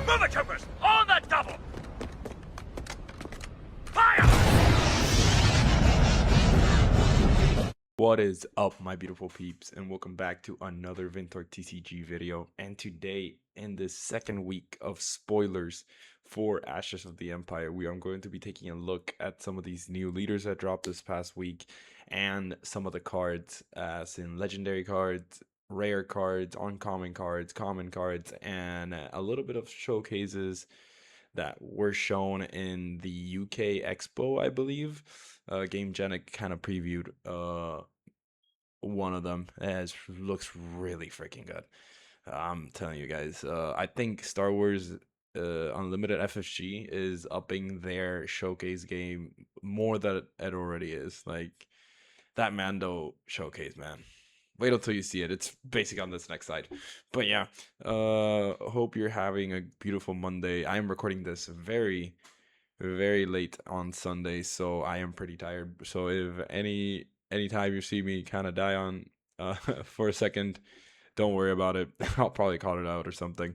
Move it, troopers! On the double! Fire! What is up, my beautiful peeps, and welcome back to another Vintor TCG video. And today, in this second week of spoilers for Ashes of the Empire, we are going to be taking a look at some of these new leaders that dropped this past week, and some of the cards, as in legendary cards, rare cards, uncommon cards, common cards, and a little bit of showcases that were shown in the UK Expo, I believe. GameGenic kind of previewed one of them, as looks really freaking good. I'm telling you guys, I think Star Wars Unlimited FFG is upping their showcase game more than it already is. Like that Mando showcase, man. Wait until you see it. It's basically on this next slide. But yeah, hope you're having a beautiful Monday. I am recording this very late on Sunday, so I am pretty tired. So if anytime you see me kind of die on for a second, don't worry about it. I'll probably call it out or something.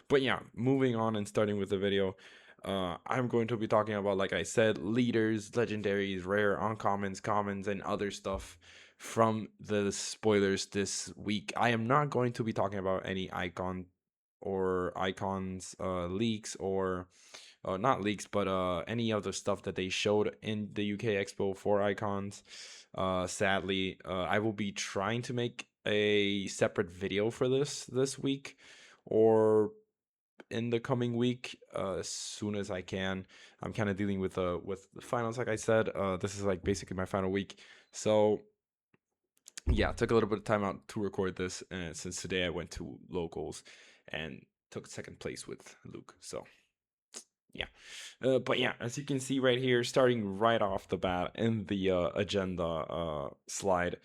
But yeah, moving on and starting with the video. I'm going to be talking about, like I said, leaders, legendaries, rare, uncommons, commons, and other stuff from the spoilers this week. I am not going to be talking about any icons leaks, or not leaks, but any of the stuff that they showed in the UK Expo for icons. Sadly, I will be trying to make a separate video for this week, or in the coming week, as soon as I can. I'm kind of dealing with the finals, like I said. This is like basically my final week, so yeah, took a little bit of time out to record this, and since today I went to locals and took second place with Luke, so yeah. But yeah, as you can see right here, starting right off the bat in the agenda slide,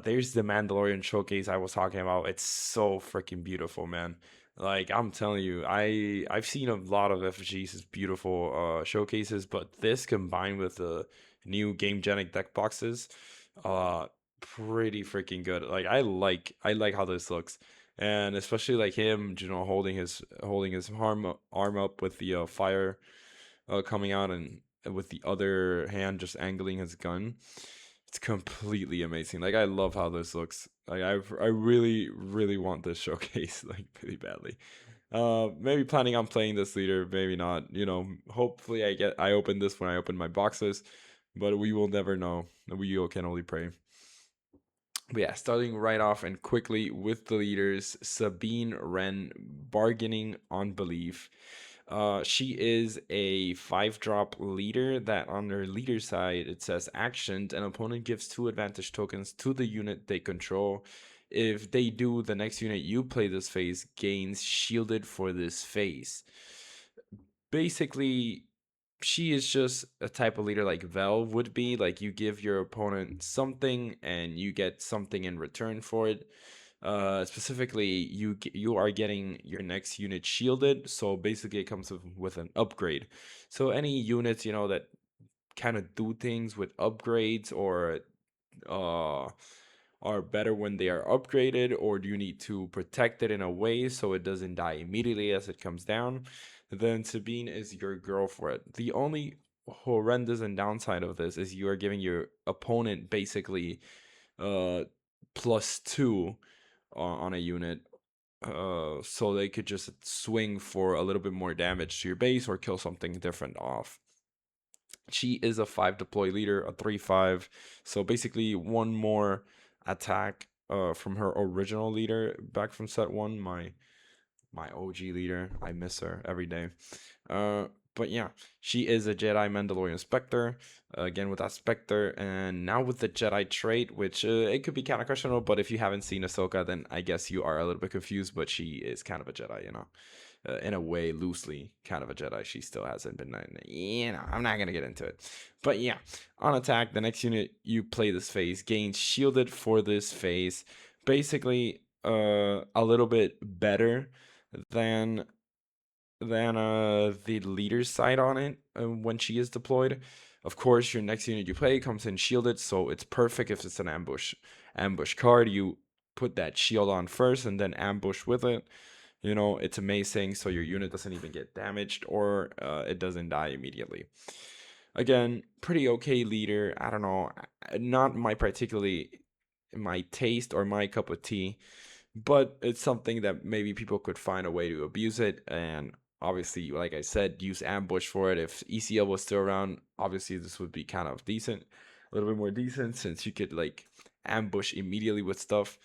there's the Mandalorian showcase I was talking about. It's so freaking beautiful, man. Like, I'm telling you, I've seen a lot of FG's beautiful showcases, but this combined with the new GameGenic deck boxes, uh pretty freaking good. Like, I like how this looks, and especially like him, holding his arm up with the fire coming out, and with the other hand just angling his gun. It's completely amazing. Like, I love how this looks. Like, I really want this showcase, like, really badly. Maybe planning on playing this leader, maybe not. Hopefully I open this when I open my boxes, but we will never know. We all can only pray. But yeah, starting right off and quickly with the leaders, Sabine Wren, Bargaining on Belief. She is a 5-drop leader that on her leader side, it says actioned, an opponent gives 2 advantage tokens to the unit they control. If they do, the next unit you play this phase gains shielded for this phase. Basically, she is just a type of leader like Vel would be. Like, you give your opponent something and you get something in return for it. Specifically, you are getting your next unit shielded, so basically it comes with an upgrade. So any units that kind of do things with upgrades, or uh are better when they are upgraded, or do you need to protect it in a way so it doesn't die immediately as it comes down, then Sabine is your girl for it. The only horrendous and downside of this is you are giving your opponent basically uh +2 on a unit, so they could just swing for a little bit more damage to your base or kill something different off. She is a 5 deploy leader, a 3/5, so basically one more attack from her original leader back from set 1, my OG leader. I miss her every day. But yeah, she is a Jedi Mandalorian Spectre, again with that Spectre, and now with the Jedi trait, which it could be kind of questionable, but if you haven't seen Ahsoka, then I guess you are a little bit confused, but she is kind of a Jedi, in a way, loosely kind of a Jedi. She still hasn't been, I'm not gonna get into it. But yeah, on attack, the next unit you play this phase gains shielded for this phase. Basically, a little bit better than the leader's side on it when she is deployed. Of course, your next unit you play comes in shielded, so it's perfect if it's an ambush card. You put that shield on first and then ambush with it. You know, it's amazing, so your unit doesn't even get damaged or it doesn't die immediately. Again, pretty okay leader. I don't know, not my particularly my taste or my cup of tea, but it's something that maybe people could find a way to abuse it. And obviously, like I said, use ambush for it. If ECL was still around, obviously this would be kind of decent, a little bit more decent, since you could like ambush immediately with stuff.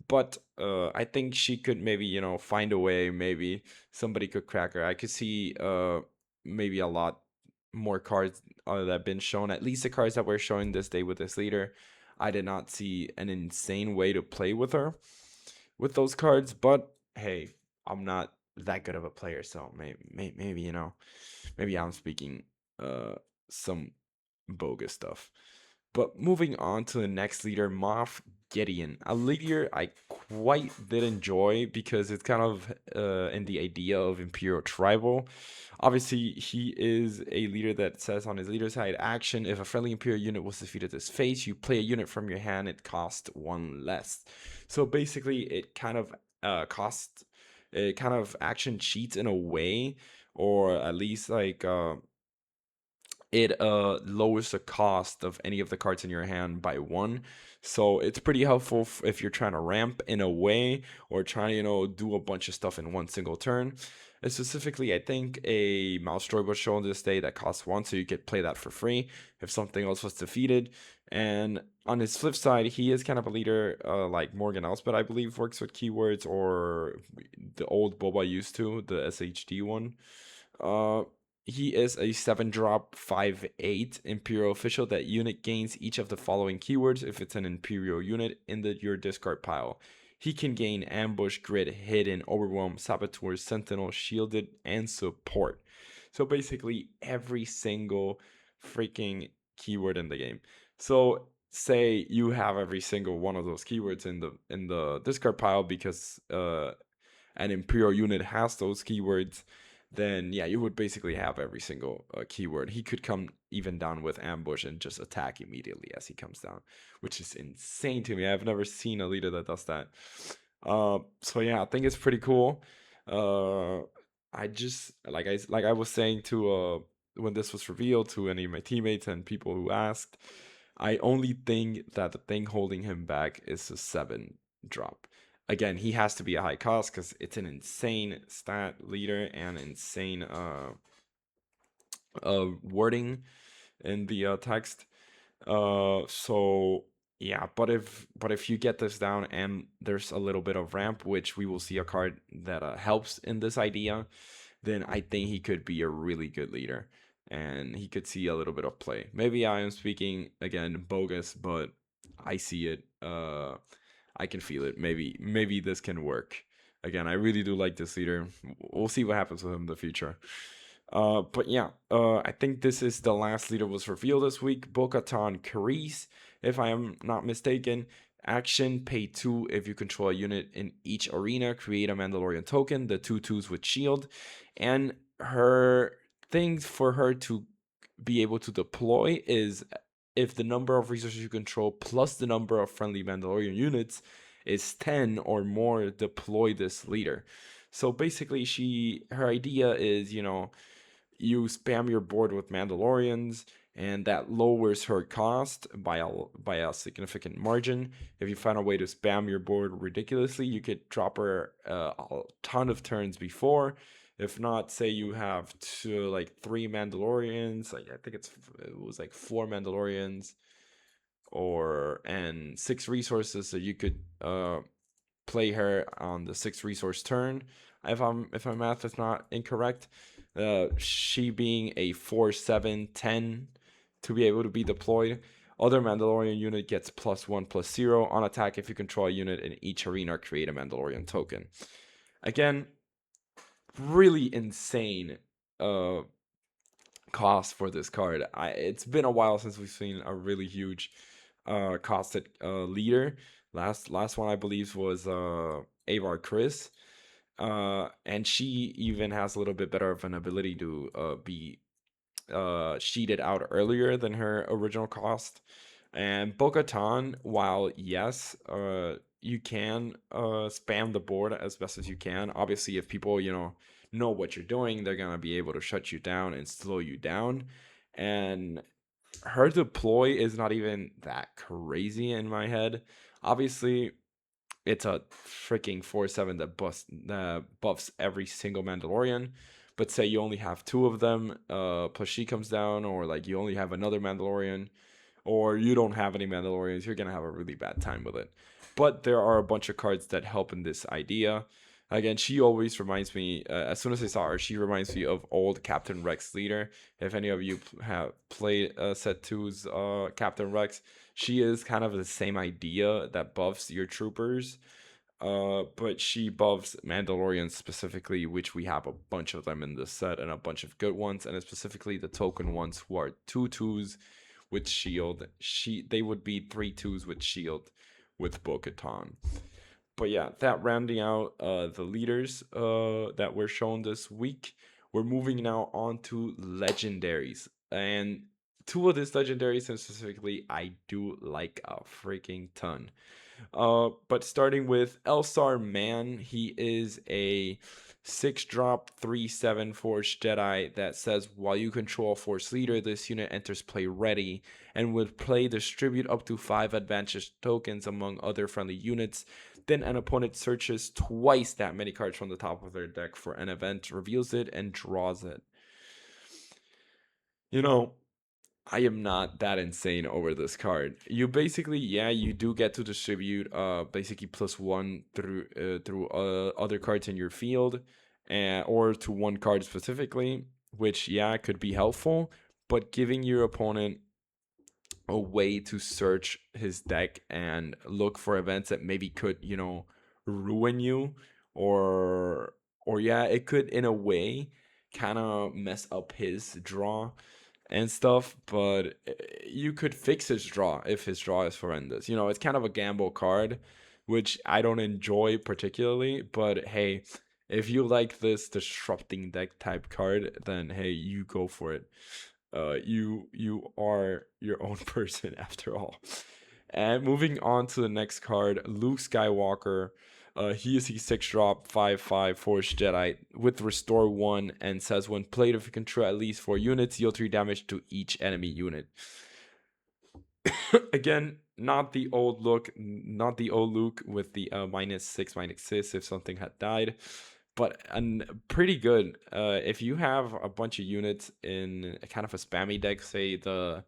But I think she could maybe, you know, find a way. Maybe somebody could crack her. I could see maybe a lot more cards that have been shown. At least the cards that were showing this day with this leader, I did not see an insane way to play with her with those cards. But hey, I'm not that good of a player, so maybe you know, maybe I'm speaking some bogus stuff. But moving on to the next leader, Moff Gideon, a leader I quite did enjoy because it's kind of in the idea of Imperial Tribal. Obviously, he is a leader that says on his leader side action, if a friendly Imperial unit was defeated this phase, you play a unit from your hand, it costs one less. So basically, it kind of costs, it kind of action cheats in a way, or at least like it lowers the cost of any of the cards in your hand by one. So it's pretty helpful if you're trying to ramp in a way or trying to, you know, do a bunch of stuff in one single turn. And specifically, I think a Mouse Droid was shown this day that costs one, so you could play that for free if something else was defeated. And on his flip side, he is kind of a leader like Morgan Elspeth, I believe, works with keywords, or the old Boba used to, the SHD one. Uh, he is a 7-drop 5/8 Imperial official. That unit gains each of the following keywords if it's an Imperial unit in your discard pile. He can gain Ambush, Grid, Hidden, Overwhelm, Saboteur, Sentinel, Shielded, and Support. So basically, every single freaking keyword in the game. So say you have every single one of those keywords in the discard pile because an Imperial unit has those keywords, then yeah, you would basically have every single keyword. He could come even down with ambush and just attack immediately as he comes down, which is insane to me. I've never seen a leader that does that. So yeah, I think it's pretty cool. Uh, I just like I was saying to when this was revealed to any of my teammates and people who asked, I only think that the thing holding him back is a 7-drop. Again, he has to be a high cost because it's an insane stat leader and insane wording in the text. So yeah, but if you get this down and there's a little bit of ramp, which we will see a card that helps in this idea, then I think he could be a really good leader and he could see a little bit of play. Maybe I am speaking again bogus, but I see it. I can feel it. Maybe this can work. Again, I really do like this leader. We'll see what happens with him in the future. But yeah, I think this is the last leader was revealed this week. Bo-Katan Kryze, if I am not mistaken. Action, pay 2 if you control a unit in each arena. Create a Mandalorian token, the 2/2s with shield. And her things for her to be able to deploy is if the number of resources you control plus the number of friendly Mandalorian units is 10 or more, deploy this leader. So basically, her idea is, you know, you spam your board with Mandalorians, and that lowers her cost by a significant margin. If you find a way to spam your board ridiculously, you could drop her a ton of turns before. If not, say you have like 3 Mandalorians, like I think it was like 4 Mandalorians, and 6 resources, so you could play her on the 6 resource turn. If my math is not incorrect, she being a 4/7/10 to be able to be deployed. Other Mandalorian unit gets +1/+0 on attack if you control a unit in each arena. Create a Mandalorian token. Again, really insane cost for this card. It's been a while since we've seen a really huge costed leader. Last one I believe was Avar Kriss. And she even has a little bit better of an ability to be sheeted out earlier than her original cost. And Bo-Katan, while yes, you can spam the board as best as you can. Obviously, if people, know what you're doing, they're gonna be able to shut you down and slow you down. And her deploy is not even that crazy in my head. Obviously, it's a freaking 4/7 that buffs every single Mandalorian. But say you only have two of them, plus she comes down, or like you only have another Mandalorian, or you don't have any Mandalorians, you're gonna have a really bad time with it. But there are a bunch of cards that help in this idea. Again, she always reminds me, as soon as I saw her, she reminds me of old Captain Rex Leader. If any of you have played set two's Captain Rex, she is kind of the same idea that buffs your troopers. But she buffs Mandalorians specifically, which we have a bunch of them in this set and a bunch of good ones, and specifically the token ones who are 2/2s with shield. They would be 3/2s with shield with Bo-Katan. But yeah, that rounding out the leaders that were shown this week. We're moving now on to legendaries. And two of these legendaries, and specifically, I do like a freaking ton. But starting with Elsar Man, he is a 6-drop 3/7 Force Jedi that says while you control a Force leader, this unit enters play ready and would play distribute up to 5 advantage tokens among other friendly units. Then an opponent searches twice that many cards from the top of their deck for an event, reveals it, and draws it. You know, I am not that insane over this card. You basically, yeah, you do get to distribute basically +1 through other cards in your field, and or to one card specifically, which yeah could be helpful, but giving your opponent a way to search his deck and look for events that maybe could, ruin you, or yeah, it could in a way kind of mess up his draw and stuff, but you could fix his draw if his draw is horrendous. It's kind of a gamble card, which I don't enjoy particularly, but hey, if you like this disrupting deck type card, then hey, you go for it. You are your own person after all. And moving on to the next card, Luke Skywalker. He is a 6-drop 5/5 Force Jedi with Restore 1 and says when played if you control at least 4 units, deal 3 damage to each enemy unit. Again, not the old Luke with the -6 -6 if something had died, but pretty good. If you have a bunch of units in a kind of a spammy deck, say the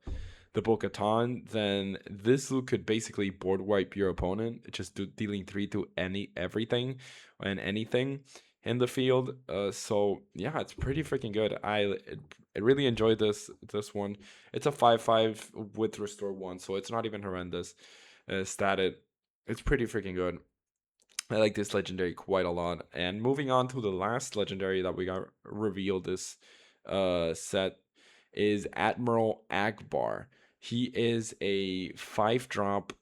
Bo-Katan, then this Luke could basically board wipe your opponent, just dealing 3 to everything and anything in the field. So yeah, it's pretty freaking good. I really enjoyed this one. It's a 5/5 with Restore 1, so it's not even horrendous. Statted, it's pretty freaking good. I like this legendary quite a lot. And moving on to the last legendary that we got revealed this set is Admiral Akbar. He is a 5-drop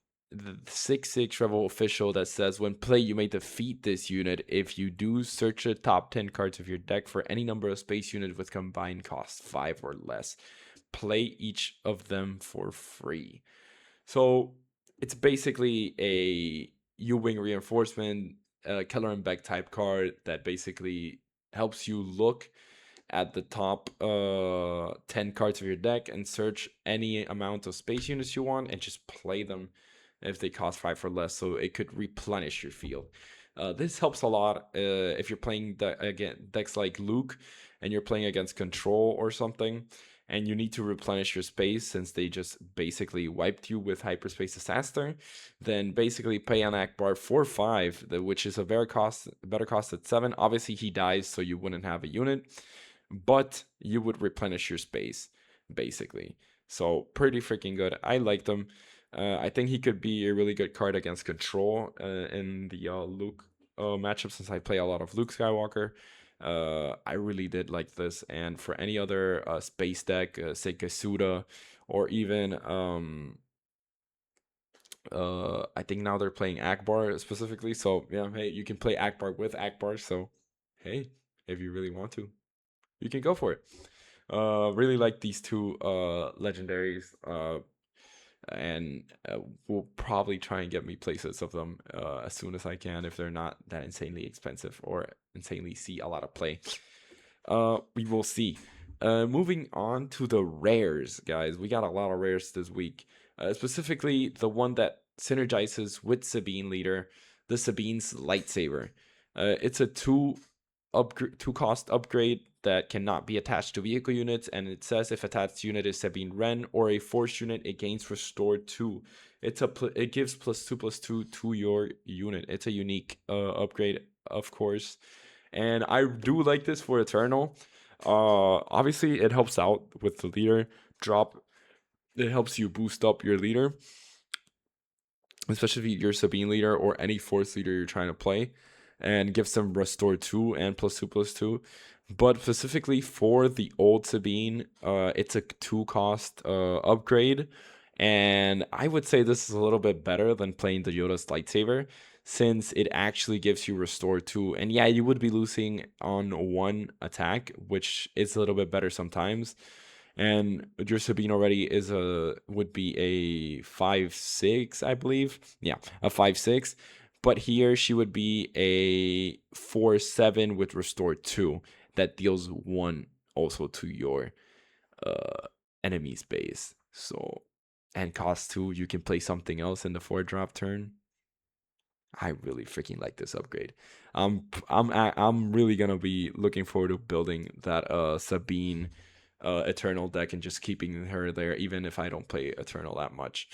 6/6 rebel official that says when play you may defeat this unit. If you do, search the top 10 cards of your deck for any number of space units with combined cost 5 or less. Play each of them for free. So it's basically a U-Wing reinforcement, Kelleran Beck type card that basically helps you look at the top 10 cards of your deck and search any amount of space units you want and just play them if they cost 5 or less, so it could replenish your field. This helps a lot if you're playing decks like Luke and you're playing against Control or something, and you need to replenish your space since they just basically wiped you with Hyperspace Disaster. Then basically pay an Akbar for 5, which is a better cost at 7. Obviously he dies, so you wouldn't have a unit, but you would replenish your space basically. So pretty freaking good. I like them. I think he could be a really good card against Control in the Luke matchup, since I play a lot of Luke Skywalker. I really did like this, and for any other space deck, say Kasuda, or even I think now they're playing Akbar specifically. So yeah, hey, you can play Akbar with Akbar. So hey, if you really want to, you can go for it. Really like these two legendaries. and will probably try and get me places of them as soon as I can if they're not that insanely expensive or insanely see a lot of play. We will see. Moving on to the rares, guys. We got a lot of rares this week. Specifically, the one that synergizes with Sabine Leader, the Sabine's Lightsaber. It's a two cost upgrade that cannot be attached to vehicle units, and it says if attached unit is Sabine Wren or a force unit, it gains restore 2. It gives +2/+2 to your unit. It's a unique upgrade, of course, and I do like this for Eternal. Obviously it helps out with the leader drop. It helps you boost up your leader, especially if you're Sabine leader or any force leader you're trying to play, and gives them restore 2 and +2/+2. But specifically for the old Sabine, it's a 2 cost upgrade, and I would say this is a little bit better than playing the Yoda's lightsaber, since it actually gives you restore 2. And yeah, you would be losing on one attack, which is a little bit better sometimes. And your Sabine already would be a 5/6, I believe. Yeah, a 5/6. But here she would be a 4/7 with restore 2 that deals 1 also to your enemy's base. So, and cost 2, you can play something else in the 4-drop turn. I really freaking like this upgrade. I'm really gonna be looking forward to building that Sabine Eternal deck and just keeping her there, even if I don't play Eternal that much.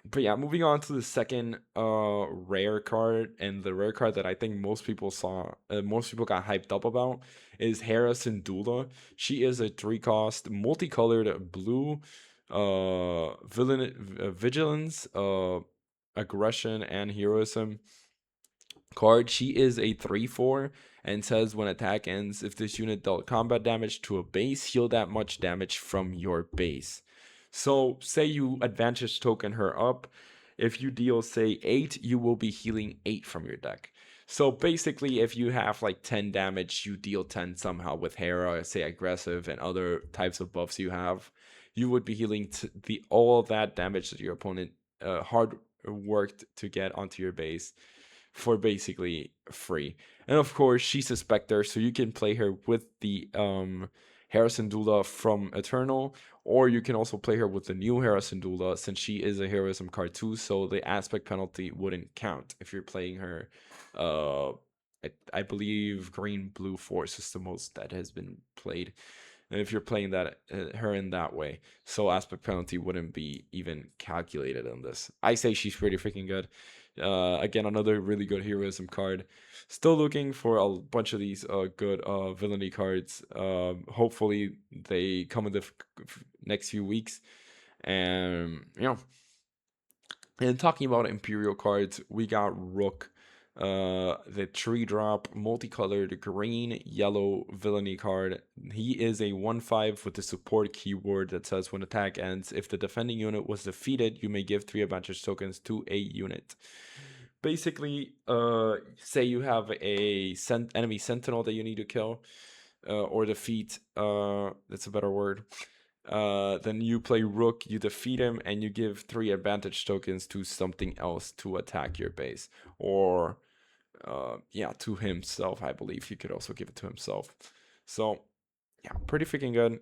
But yeah, moving on to the second rare card, and the rare card that I think most people got hyped up about is Hera Syndulla. She is a 3-cost multicolored blue vigilance, aggression, and heroism card. She is a 3/4 and says when attack ends, if this unit dealt combat damage to a base, heal that much damage from your base. So say you advantage token her up. If you deal, say, 8, you will be healing 8 from your deck. So basically, if you have like 10 damage, you deal 10 somehow with Hera, say aggressive and other types of buffs you have. You would be healing all that damage that your opponent hard worked to get onto your base for basically free. And of course, she's a Spectre, so you can play her with the Hera Syndulla from Eternal, or you can also play her with the new Hera Syndulla, since she is a heroism card too, so the aspect penalty wouldn't count if you're playing her. I believe Green Blue Force is the most that has been played. And if you're playing that her in that way, so aspect penalty wouldn't be even calculated on this. I say she's pretty freaking good. Again, another really good heroism card. Still looking for a bunch of these good villainy cards. Hopefully they come in the next few weeks. And and talking about Imperial cards, we got Rook, the 3-drop multicolored green yellow villainy card. He is a 1/5 with the support keyword that says when attack ends, if the defending unit was defeated, you may give 3 advantage tokens to a unit. Basically, say you have a enemy sentinel that you need to kill or defeat. That's a better word. Then you play Rook, you defeat him, and you give 3 advantage tokens to something else to attack your base. Or, to himself, I believe he could also give it to himself. So, yeah, pretty freaking good.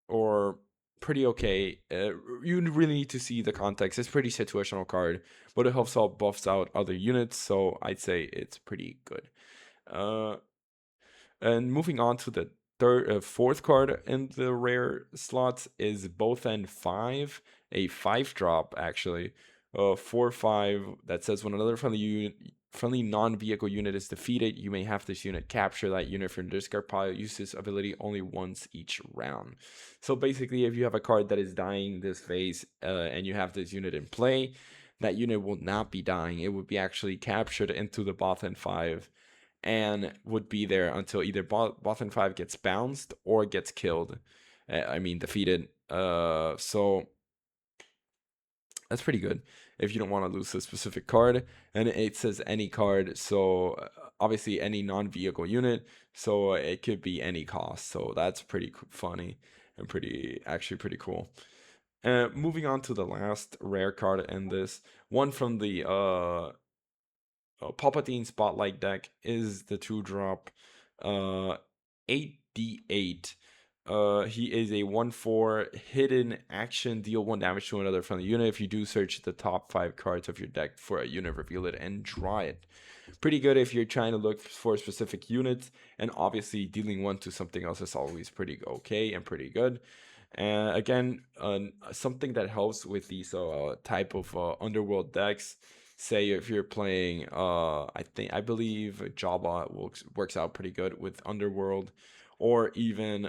Or pretty okay. You really need to see the context. It's pretty situational card, but it helps out, buffs out other units, so I'd say it's pretty good. And moving on to the fourth card in the rare slots is Bothan 5, a 5-drop actually, 4/5 that says when another friendly non-vehicle unit is defeated, you may have this unit capture that unit from the discard pile. Use this ability only once each round. So basically, if you have a card that is dying this phase and you have this unit in play, that unit will not be dying. It would be actually captured into the Bothan 5 and would be there until either Bothan 5 gets bounced or gets killed. Defeated. So that's pretty good if you don't want to lose a specific card. And it says any card, so obviously any non-vehicle unit, so it could be any cost. So that's pretty funny and pretty cool. Moving on to the last rare card in this one from the Palpatine Spotlight deck is the 2-drop 8D8. He is a 1/4 hidden action, deal 1 damage to another friendly unit. If you do, search the top 5 cards of your deck for a unit, reveal it, and draw it. Pretty good if you're trying to look for specific units, and obviously dealing 1 to something else is always pretty okay and pretty good. Again, something that helps with these type of underworld decks. Say if you're playing, I believe Jabba works out pretty good with underworld, or even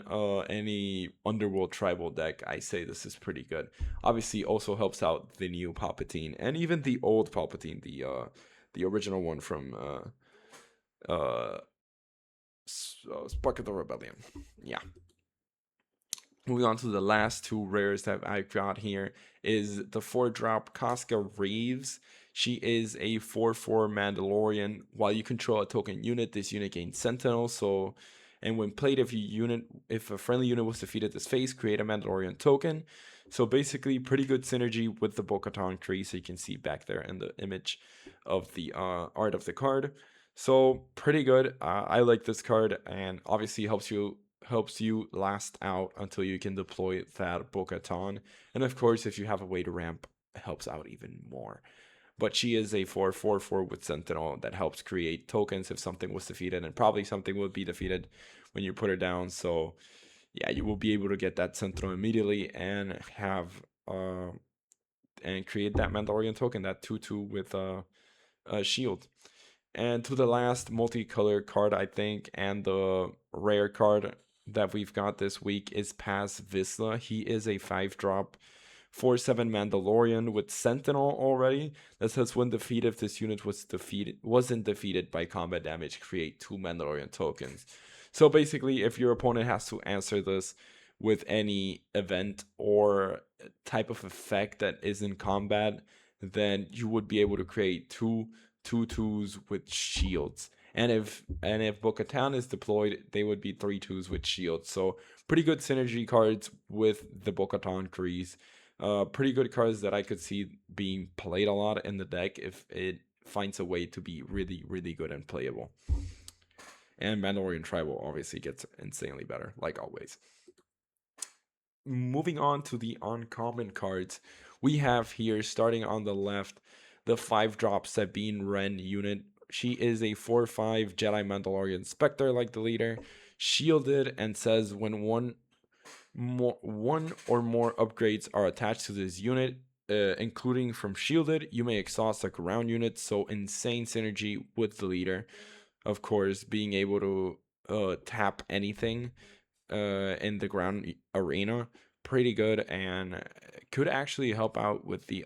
any underworld tribal deck. I say this is pretty good. Obviously, also helps out the new Palpatine and even the old Palpatine, the original one from Spark of the Rebellion. Yeah. Moving on to the last 2 rares that I've got here is the 4-drop Casca Reeves. She is a 4/4 Mandalorian. While you control a token unit, this unit gains Sentinel. And when played, if a friendly unit was defeated this phase, create a Mandalorian token. So basically, pretty good synergy with the Bo-Katan tree. So you can see back there in the image of the art of the card. So pretty good. I like this card, and obviously helps you last out until you can deploy that Bo-Katan. And of course, if you have a way to ramp, it helps out even more. But she is a 4/4 with Sentinel that helps create tokens if something was defeated, and probably something will be defeated when you put her down. So yeah, you will be able to get that Sentinel immediately and have and create that Mandalorian token, that 2/2 with a shield. And to the last multicolor card, I think, and the rare card that we've got this week is Paz Vizsla. He is a 5-drop 4/7 Mandalorian with Sentinel already. That says when defeated, if this unit wasn't defeated by combat damage, create 2 Mandalorian tokens. So basically, if your opponent has to answer this with any event or type of effect that is in combat, then you would be able to create 2/2s with shields. And if Bo-Katan is deployed, they would be 3/2s with shields. So pretty good synergy cards with the Bo-Katan trees. Pretty good cards that I could see being played a lot in the deck if it finds a way to be really, really good and playable. And Mandalorian Tribal obviously gets insanely better, like always. Moving on to the uncommon cards, we have here, starting on the left, the 5-drop Sabine Wren unit. She is a 4/5 Jedi Mandalorian Spectre, like the leader, shielded, and says when one or more upgrades are attached to this unit, including from shielded, you may exhaust a ground unit. So insane synergy with the leader. Of course, being able to tap anything in the ground arena, pretty good, and could actually help out with the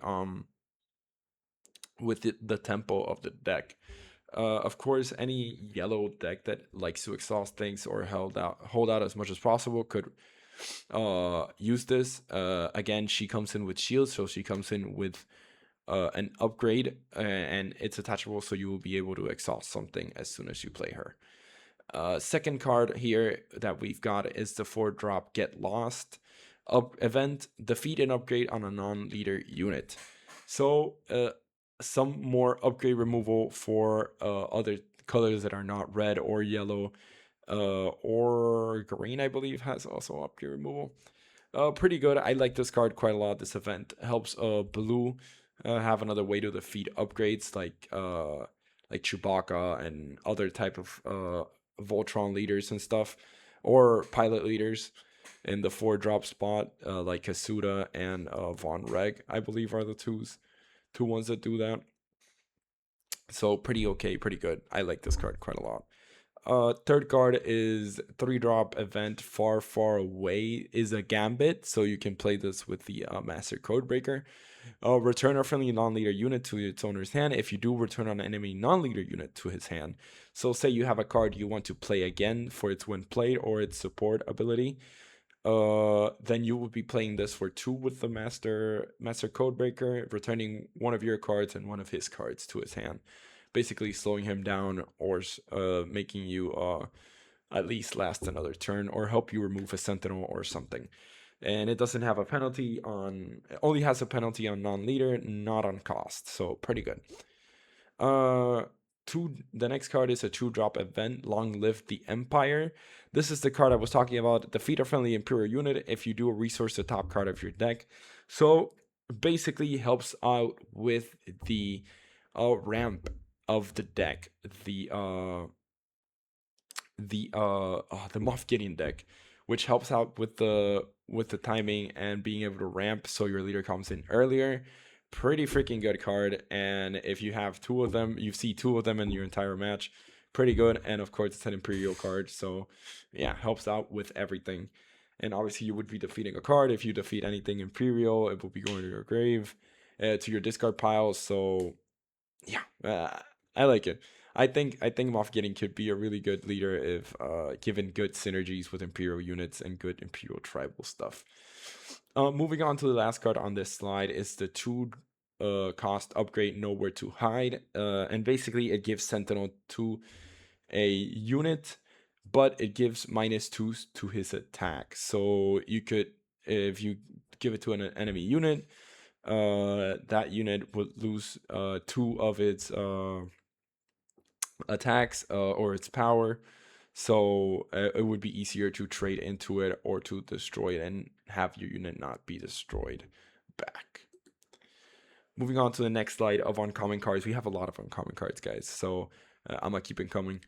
tempo of the deck. Of course, any yellow deck that likes to exhaust things or hold out as much as possible could use this. Again, she comes in with shield, so she comes in with an upgrade, and it's attachable, so you will be able to exhaust something as soon as you play her. Second card here that we've got is the 4-drop Get Lost event. Defeat an upgrade on a non-leader unit. So some more upgrade removal for other colors that are not red or yellow or green, I believe, has also upgrade removal. Pretty good. I like this card quite a lot. This event helps blue have another way to defeat upgrades like Chewbacca and other type of Voltron leaders and stuff, or pilot leaders in the 4-drop spot, like Kasuda and Von Reg, I believe, are the two ones that do that. So pretty okay, pretty good. I like this card quite a lot. Third card is 3-drop event Far Far Away is a Gambit, so you can play this with the Master Codebreaker. Return a friendly non-leader unit to its owner's hand. If you do, return an enemy non-leader unit to his hand. So say you have a card you want to play again for its when played or its support ability, then you will be playing this for 2 with the Master Codebreaker, returning one of your cards and one of his cards to his hand, basically slowing him down or making you at least last another turn or help you remove a Sentinel or something. and it doesn't have a penalty on. It only has a penalty on non-leader, not on cost. So pretty good. Uh, the next card is a 2-drop event. Long live the Empire. This is the card I was talking about. Defeat a friendly Imperial unit if you do a resource the top card of your deck. So basically helps out with the ramp of the deck. The Moff Gideon deck, which helps out with the timing and being able to ramp so your leader comes in earlier. Pretty freaking good card, and if you have two of them, you see two of them in your entire match, pretty good. And of course, it's an Imperial card, so yeah, helps out with everything. And obviously, you would be defeating a card. If you defeat anything Imperial, it will be going to your grave, to your discard pile. So yeah, I like it. I think Moff Gideon could be a really good leader if given good synergies with Imperial units and good Imperial tribal stuff. Moving on to the last card on this slide is the 2 cost upgrade Nowhere to Hide, and basically it gives Sentinel to a unit, but it gives -2 to his attack. So you could, if you give it to an enemy unit, that unit would lose 2 of its attacks or its power. So it would be easier to trade into it or to destroy it and have your unit not be destroyed back. Moving on to the next slide of uncommon cards. We have a lot of uncommon cards, guys. So I'm gonna keep it coming.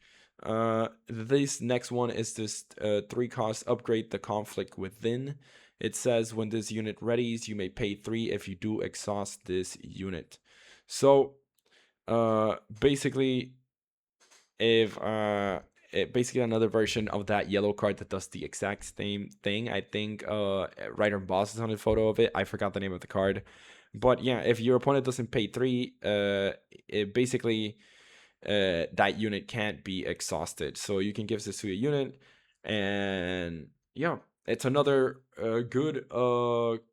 This next one is this 3 cost upgrade, the Conflict Within. It says when this unit readies, you may pay 3 if you do exhaust this unit. So basically, if basically another version of that yellow card that does the exact same thing. I think Ryder Boss is on a photo of it. I forgot the name of the card. But yeah, if your opponent doesn't pay 3, it basically that unit can't be exhausted. So you can give this to a unit, and yeah, it's another good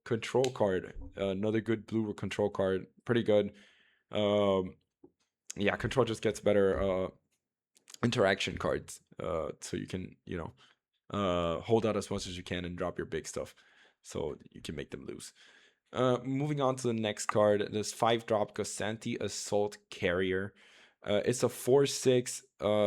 control card. Another good blue control card. Pretty good. Yeah, control just gets better interaction cards. So you can, hold out as much as you can and drop your big stuff, so you can make them lose. Moving on to the next card, this 5-drop Gozanti Assault Carrier. It's a 4/6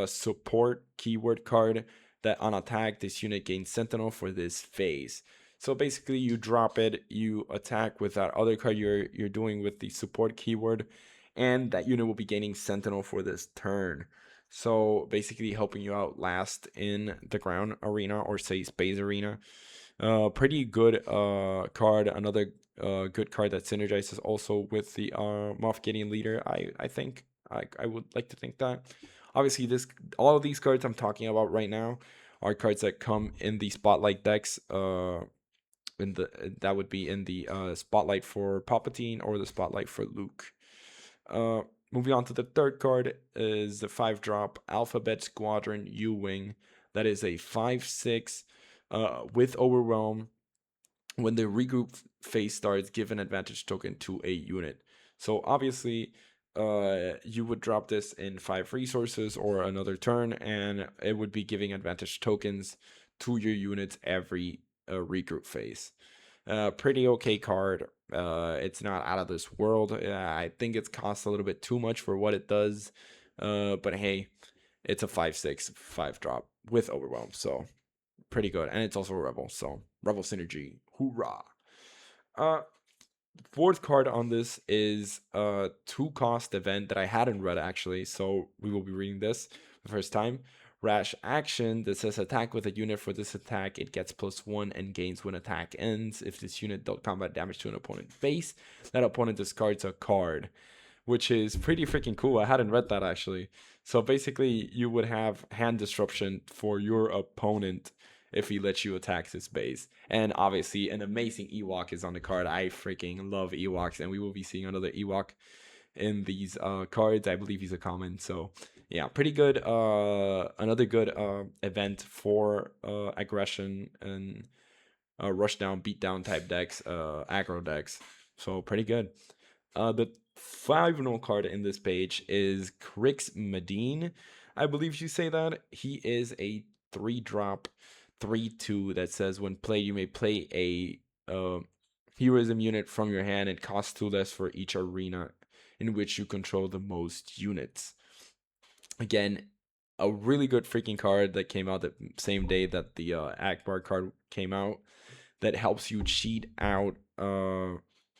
support keyword card that on attack, this unit gains Sentinel for this phase. So basically, you drop it, you attack with that other card you're doing with the support keyword, and that unit will be gaining Sentinel for this turn. So basically, helping you out last in the ground arena or say space arena. Pretty good card. Another good card that synergizes also with the Moff Gideon leader. I think I would like to think that. Obviously, all of these cards I'm talking about right now are cards that come in the Spotlight decks. That would be in the Spotlight for Palpatine or the Spotlight for Luke. Moving on to the third card is the 5-drop Alphabet Squadron U-Wing. That is a 5/6 with Overwhelm. When the regroup phase starts, give an advantage token to a unit. So obviously, you would drop this in 5 resources or another turn, and it would be giving advantage tokens to your units every regroup phase. Pretty okay card. It's not out of this world. I think it's cost a little bit too much for what it does. But hey, it's a 5/6 5-drop with Overwhelm, so pretty good. And it's also a Rebel, so Rebel synergy. Hoorah! Fourth card on this is a 2-cost event that I hadn't read actually, so we will be reading this the first time. Rash Action that says attack with a unit. For this attack, it gets +1 and gains when attack ends. If this unit dealt combat damage to an opponent base, that opponent discards a card, which is pretty freaking cool. I hadn't read that actually. So basically, you would have hand disruption for your opponent if he lets you attack his base. And obviously, an amazing Ewok is on the card. I freaking love Ewoks, and we will be seeing another Ewok in these cards. I believe he's a common, so yeah, pretty good. Another good event for aggression and rush down, beat down type decks, aggro decks. So pretty good. The final card in this page is Crix Medine. I believe you say that. He is a 3-drop 3/2 that says when played, you may play a heroism unit from your hand. It costs 2 less for each arena in which you control the most units. Again, a really good freaking card that came out the same day that the Akbar card came out that helps you cheat out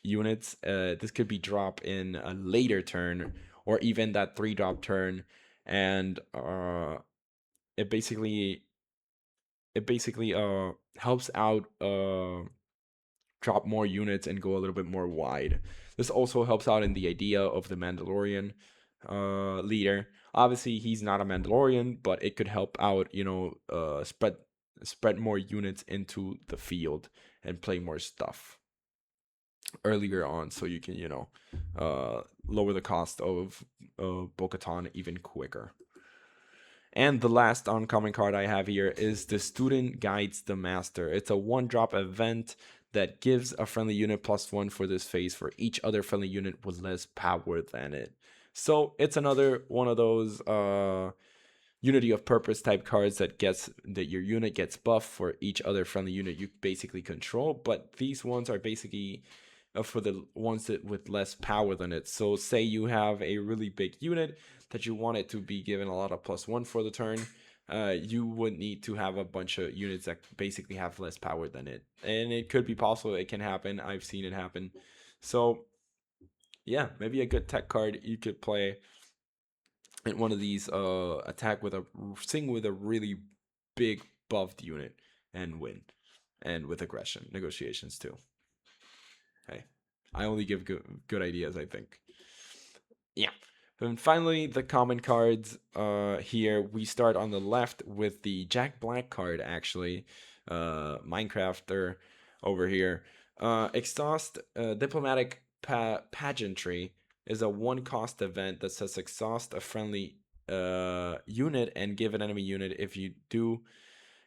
units. This could be drop in a later turn or even that 3-drop turn, and it basically helps out drop more units and go a little bit more wide. This also helps out in the idea of the Mandalorian leader. Obviously, he's not a Mandalorian, but it could help out, spread more units into the field and play more stuff earlier on, so you can, lower the cost of Bo-Katan even quicker. And the last uncommon card I have here is the Student Guides the Master. It's a 1-drop event that gives a friendly unit +1 for this phase for each other friendly unit with less power than it. So it's another one of those Unity of Purpose type cards that your unit gets buffed for each other friendly unit you basically control. But these ones are basically for the ones that with less power than it. So say you have a really big unit that you want it to be given a lot of +1 for the turn, you would need to have a bunch of units that basically have less power than it. And it could be possible, it can happen. I've seen it happen. So yeah, maybe a good tech card you could play in one of these attack with a really big buffed unit and win. And with aggression, negotiations too. Hey, I only give good ideas, I think. Yeah. And finally, the common cards. Here we start on the left with the Jack Black card. Actually, Minecrafter over here. Exhaust Diplomatic Pageantry is a 1-cost event that says exhaust a friendly unit and give an enemy unit if you do.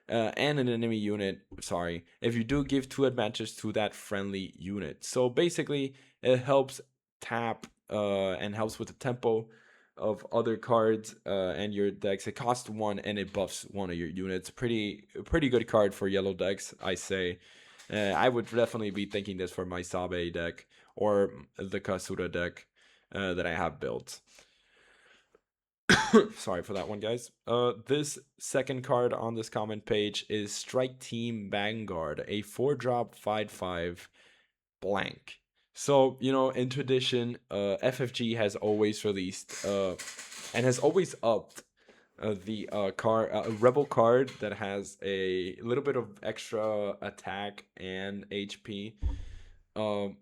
And an enemy unit, sorry, if you do give 2 advantages to that friendly unit. So basically, it helps tap and helps with the tempo of other cards and your decks. It costs 1 and it buffs one of your units. Pretty good card for yellow decks, I say. I would definitely be thinking this for my Sabe deck or the Kasura deck that I have built. Sorry for that one, guys. This second card on this comment page is Strike Team Vanguard, a 4-drop 5/5 blank. So, in tradition, FFG has always released and has always upped the card, a rebel card that has a little bit of extra attack and HP. Um,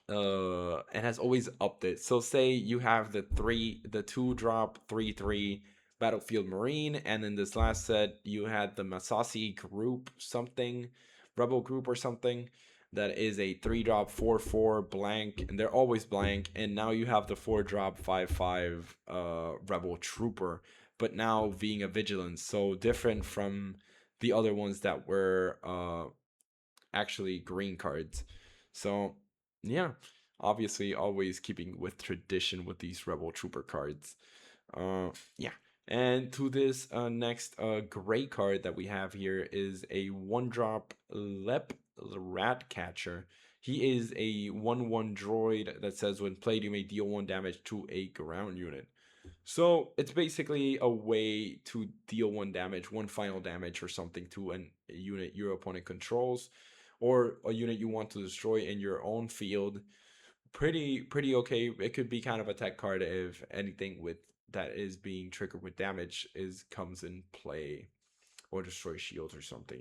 and has always upped it. So say you have the 2-drop 3/3 Battlefield Marine, and in this last set you had the Masasi group something, Rebel group or something, that is a 3-drop 4/4 blank, and they're always blank. And now you have the 4-drop 5/5 Rebel Trooper, but now being a vigilance, so different from the other ones that were actually green cards. So yeah, obviously always keeping with tradition with these Rebel Trooper cards. Yeah. And to this next gray card that we have here is a 1-drop Lep Rat Catcher. He is a 1/1 droid that says when played you may deal 1 damage to a ground unit. So it's basically a way to deal 1 damage, 1 final damage or something to a unit your opponent controls, or a unit you want to destroy in your own field. Pretty okay. It could be kind of a tech card if anything with that is being triggered with damage comes in play, or destroy shields or something.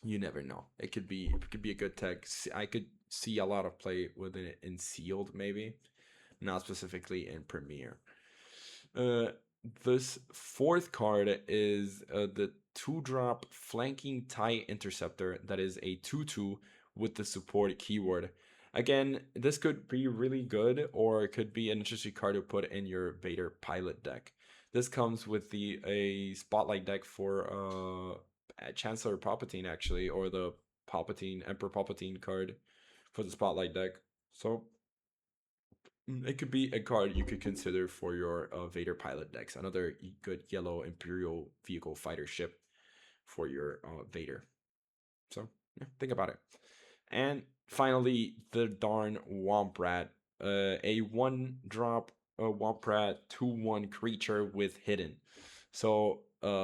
You never know. It could be a good tech. I could see a lot of play within it in sealed, maybe not specifically in Premiere. This fourth card is the 2-drop Flanking TIE Interceptor that is a 2/2 with the support keyword. Again, this could be really good, or it could be an interesting card to put in your Vader pilot deck. This comes with a spotlight deck for Chancellor Palpatine, actually, or the Emperor Palpatine card for the spotlight deck. So it could be a card you could consider for your Vader pilot decks. Another good yellow Imperial vehicle fighter ship for your Vader. So yeah, think about it. And finally, the darn Womp Rat, a one drop Womp Rat 2/1 creature with hidden. So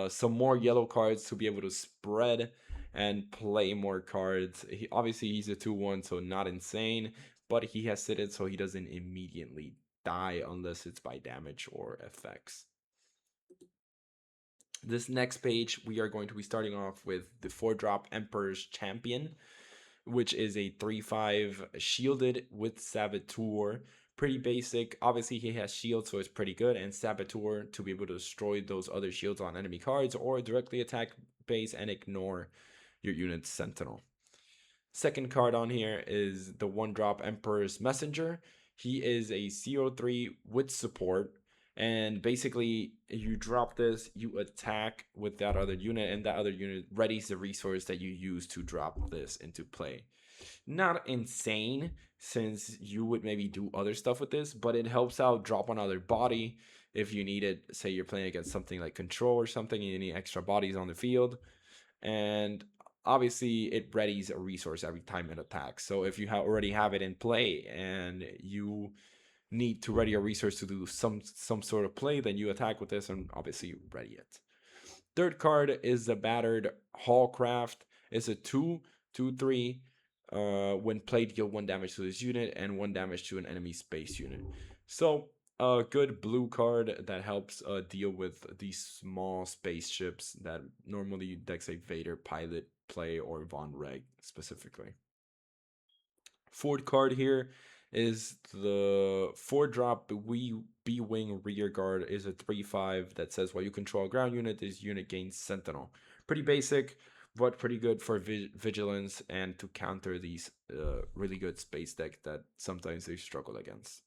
some more yellow cards to be able to spread and play more cards. Obviously he's a 2/1, so not insane, but he has hidden, so he doesn't immediately die unless it's by damage or effects. This next page, we are going to be starting off with the 4-drop Emperor's Champion, which is a 3/5 shielded with Saboteur. Pretty basic. Obviously, he has shield, so it's pretty good, and Saboteur to be able to destroy those other shields on enemy cards or directly attack base and ignore your unit's Sentinel. Second card on here is the 1-drop Emperor's Messenger. He is a CO3 with support. And basically, you drop this, you attack with that other unit, and that other unit readies the resource that you use to drop this into play. Not insane, since you would maybe do other stuff with this, but it helps out drop another body if you need it. Say you're playing against something like Control or something, and you need extra bodies on the field. And obviously it readies a resource every time it attacks. So if you already have it in play and you need to ready a resource to do some sort of play, then you attack with this and obviously ready it. Third card is the Battered Hallcraft. It's a 2/3. When played, deal 1 damage to this unit and 1 damage to an enemy space unit. So a good blue card that helps deal with these small spaceships that normally decks like Vader, Pilot play, or Von Reg specifically. Fourth card here is the 4-drop B-Wing Rear Guard. Is a 3/5 that says while you control a ground unit, this unit gains Sentinel. Pretty basic, but pretty good for vigilance and to counter these really good space deck that sometimes they struggle against.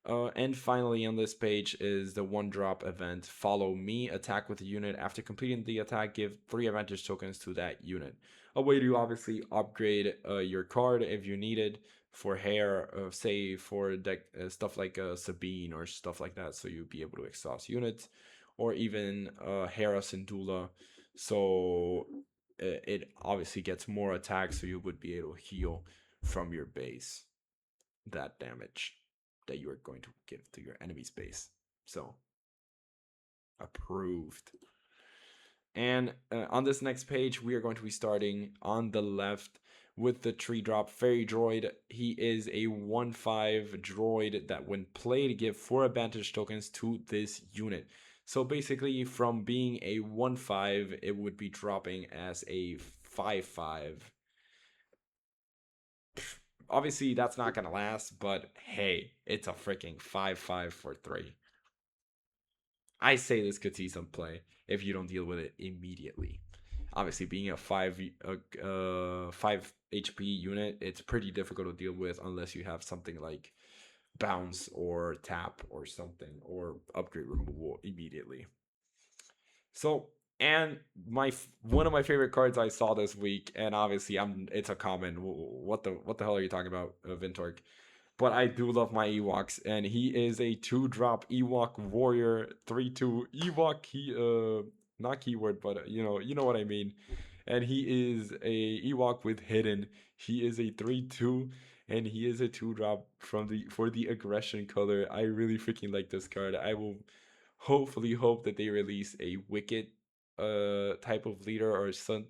And finally on this page is the 1-drop event, Follow Me. Attack with a unit. After completing the attack, give 3 advantage tokens to that unit. A way to obviously upgrade your card if you need it for hair, say for deck stuff like Sabine or stuff like that, so you'll be able to exhaust units, or even Hera Syndulla, so it obviously gets more attacks, so you would be able to heal from your base that damage that you are going to give to your enemy's base. So approved. And on this next page, we are going to be starting on the left with the 3-drop Fairy Droid. He is a 1/5 droid that when played, give 4 advantage tokens to this unit. So basically, from being a 1/5, it would be dropping as a 5/5. Obviously, that's not going to last, but hey, it's a freaking 5/5 for 3. I say this could see some play if you don't deal with it immediately. Obviously, being a 5 HP unit, it's pretty difficult to deal with unless you have something like bounce or tap or something, or upgrade removal immediately. So, and one of my favorite cards I saw this week, and obviously it's a common. What the hell are you talking about, Vintork? But I do love my Ewoks, and he is a 2-drop Ewok Warrior 3/2 Ewok. Not keyword, but you know what I mean. And he is a Ewok with hidden. He is a 3/2, and he is a 2-drop for the aggression color. I really freaking like this card. I will hopefully hope that they release a Wicked type of leader, or some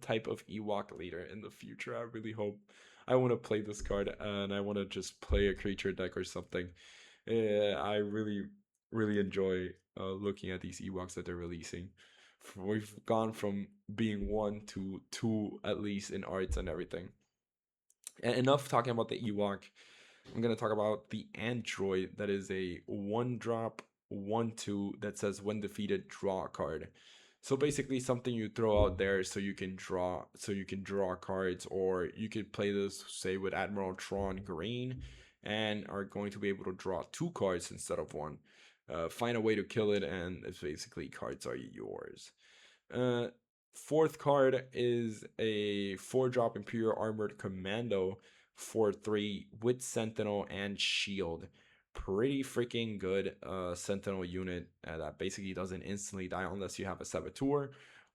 type of Ewok leader in the future. I really hope. I want to play this card, and I want to just play a creature deck or something. I really enjoy looking at these Ewoks that they're releasing. We've gone from being 1 to 2 at least in arts and everything. And enough talking about the Ewok. I'm gonna talk about the Android, that is a 1-drop 1/2 that says when defeated, draw a card. So basically something you throw out there so you can draw cards, or you could play this say with Admiral Tron green and are going to be able to draw 2 cards instead of 1. Find a way to kill it, and it's basically cards are yours. Fourth card is a 4-drop Imperial Armored Commando 4/3 with Sentinel and Shield. Pretty freaking good Sentinel unit that basically doesn't instantly die unless you have a Saboteur,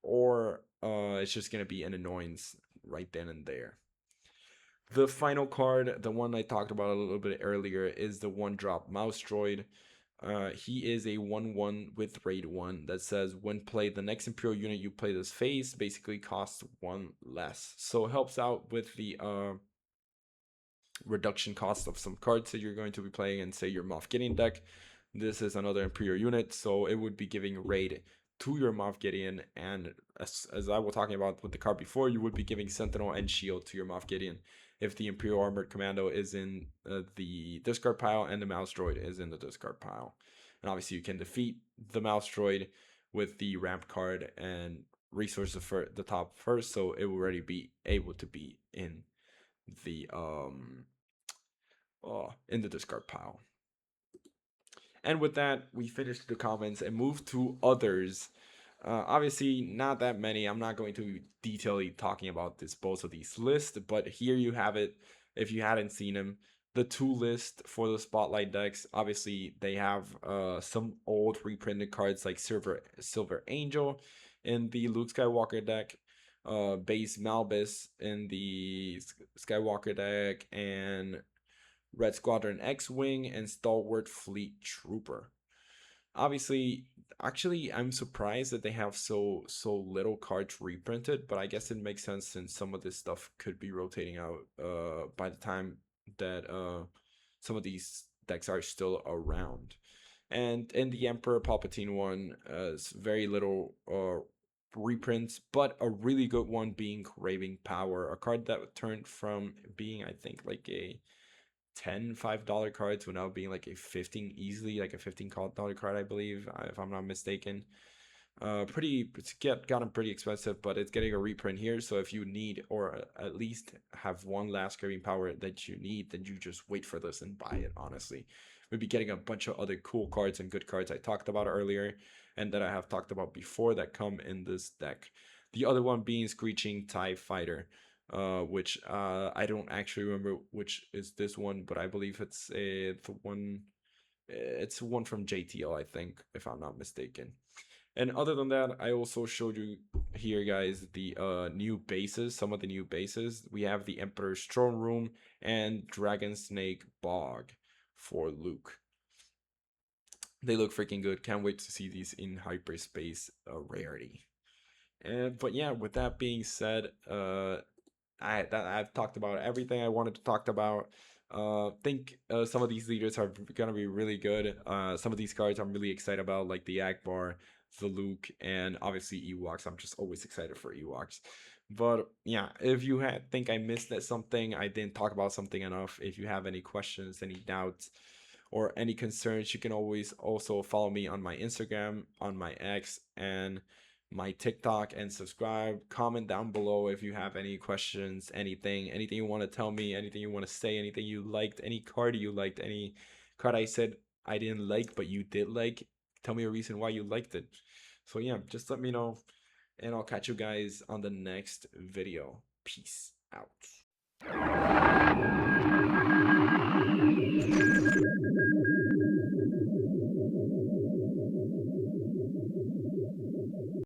or it's just gonna be an annoyance right then and there. The final card, the one I talked about a little bit earlier, is the one drop Mouse Droid. He is a 1/1 with raid 1 that says when played, the next Imperial unit you play this phase basically costs 1 less. So it helps out with the reduction cost of some cards that you're going to be playing in, say, your Moff Gideon deck. This is another Imperial unit, so it would be giving raid to your Moff Gideon, and as I was talking about with the card before, you would be giving Sentinel and Shield to your Moff Gideon if the Imperial Armored Commando is in the discard pile and the Mouse Droid is in the discard pile. And obviously you can defeat the Mouse Droid with the ramp card and resource the top first, so it will already be able to be in the discard pile. And with that, we finished the comments and moved to others. Obviously, not that many. I'm not going to detailedly talking about both of these lists, but here you have it. If you hadn't seen them, the 2 list for the Spotlight decks. Obviously, they have some old reprinted cards like Silver Angel in the Luke Skywalker deck, base Malbus in the Skywalker deck, and Red Squadron X-Wing and Stalwart Fleet Trooper. Obviously, actually, I'm surprised that they have so little cards reprinted, but I guess it makes sense since some of this stuff could be rotating out by the time that some of these decks are still around. And in the Emperor Palpatine one, it's very little reprints, but a really good one being Craving Power, a card that turned from being, I think, like a $5 card to now being like a 15, easily like a $15 card, I believe, if I'm not mistaken. It's gotten pretty expensive, but it's getting a reprint here. So if you need, or at least have one last Craving Power that you need, then you just wait for this and buy it. Honestly, we'll be getting a bunch of other cool cards and good cards I talked about earlier, and that I have talked about before that come in this deck. The other one being Screeching TIE Fighter, which I don't actually remember which is this one, but I believe it's the one. It's one from JTL, I think, if I'm not mistaken. And other than that, I also showed you here, guys, the new bases, some of the new bases. We have the Emperor's Throne Room and Dragon Snake Bog for Luke. They look freaking good. Can't wait to see these in hyperspace rarity. But yeah, with that being said, I've talked about everything I wanted to talk about. Think some of these leaders are gonna be really good. Some of these cards I'm really excited about, like the Akbar, the Luke, and obviously Ewoks. I'm just always excited for Ewoks. But yeah, if you think I missed something, I didn't talk about something enough, if you have any questions, any doubts, or any concerns, you can always also follow me on my Instagram, on my X, and my TikTok, and subscribe. Comment down below if you have any questions, anything you want to tell me, anything you want to say, anything you liked, any card you liked, any card I said I didn't like but you did like. Tell me a reason why you liked it. So yeah, just let me know, and I'll catch you guys on the next video. Peace out.